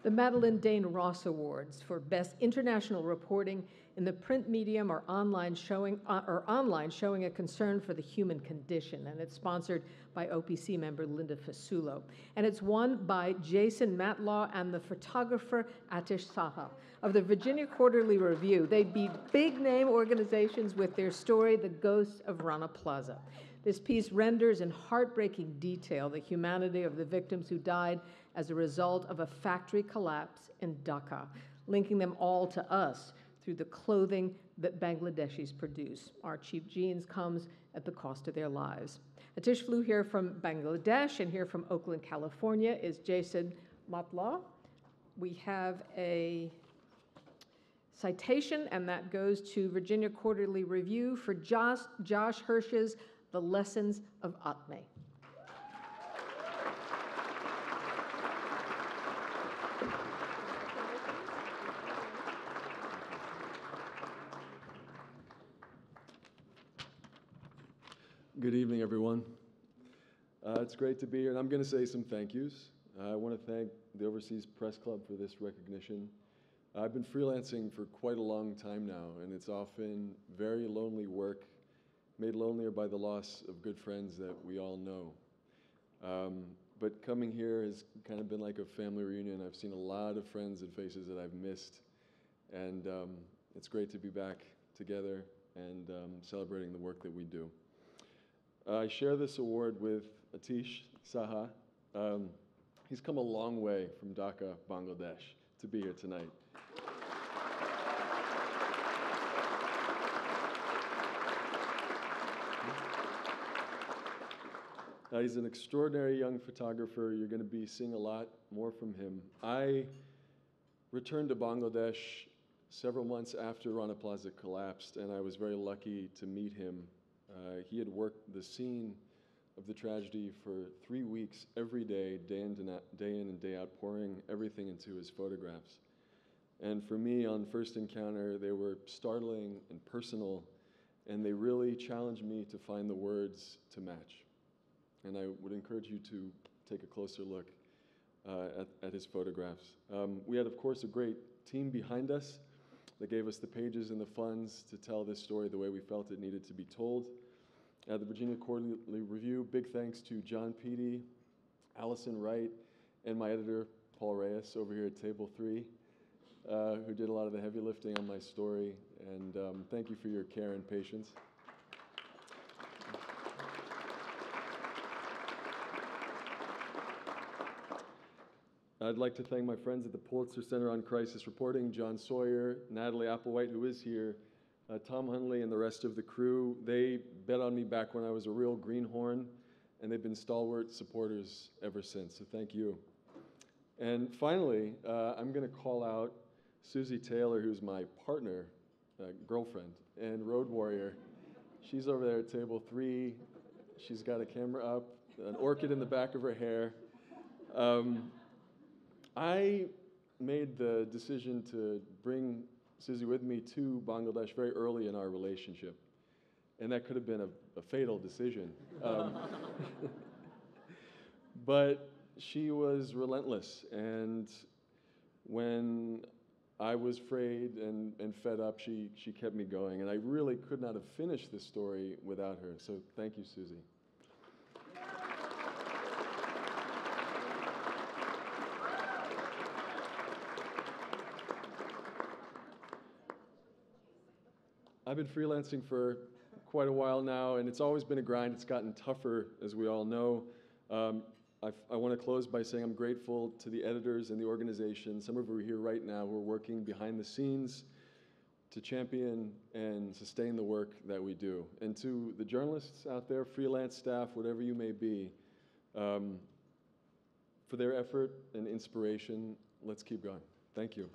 the Madeline Dane Ross Awards for Best International Reporting in the Print Medium or online showing a concern for the human condition, and it's sponsored by OPC member Linda Fasulo. And it's won by Jason Motlagh and the photographer Atish Saha of the Virginia Quarterly Review. They beat big-name organizations with their story, The Ghosts of Rana Plaza. This piece renders in heartbreaking detail the humanity of the victims who died as a result of a factory collapse in Dhaka, linking them all to us through the clothing that Bangladeshis produce. Our cheap jeans comes at the cost of their lives. Atish flew here from Bangladesh, and here from Oakland, California is Jason Motlagh. We have a citation, and that goes to Virginia Quarterly Review for Josh Hirsch's The Lessons of Atme. Good evening, everyone. It's great to be here, and I'm going to say some thank yous. I want to thank the Overseas Press Club for this recognition. I've been freelancing for quite a long time now, and it's often very lonely work, made lonelier by the loss of good friends that we all know. But coming here has kind of been like a family reunion. I've seen a lot of friends and faces that I've missed, and it's great to be back together and celebrating the work that we do. I share this award with Atish Saha. He's come a long way from Dhaka, Bangladesh, to be here tonight. He's an extraordinary young photographer. You're going to be seeing a lot more from him. I returned to Bangladesh several months after Rana Plaza collapsed, and I was very lucky to meet him. He had worked the scene of the tragedy for 3 weeks, every day, day in and day out, pouring everything into his photographs. And for me, on first encounter, they were startling and personal, and they really challenged me to find the words to match. And I would encourage you to take a closer look at his photographs. We had, of course, a great team behind us that gave us the pages and the funds to tell this story the way we felt it needed to be told. At the Virginia Quarterly Review, big thanks to John Peedy, Allison Wright, and my editor, Paul Reyes, over here at Table 3, who did a lot of the heavy lifting on my story. And thank you for your care and patience. I'd like to thank my friends at the Pulitzer Center on Crisis Reporting, John Sawyer, Natalie Applewhite, who is here, Tom Hunley, and the rest of the crew. They bet on me back when I was a real greenhorn, and they've been stalwart supporters ever since, so thank you. And finally, I'm going to call out Susie Taylor, who's my partner, girlfriend, and road warrior. She's over there at Table 3. She's got a camera up, an orchid in the back of her hair. I made the decision to bring Susie with me to Bangladesh very early in our relationship, and that could have been a fatal decision. But she was relentless, and when I was frayed and fed up, she kept me going, and I really could not have finished this story without her, so thank you, Susie. I've been freelancing for quite a while now, and it's always been a grind. It's gotten tougher, as we all know. I want to close by saying I'm grateful to the editors and the organization, some of who are here right now, who are working behind the scenes to champion and sustain the work that we do. And to the journalists out there, freelance staff, whatever you may be, for their effort and inspiration, let's keep going. Thank you.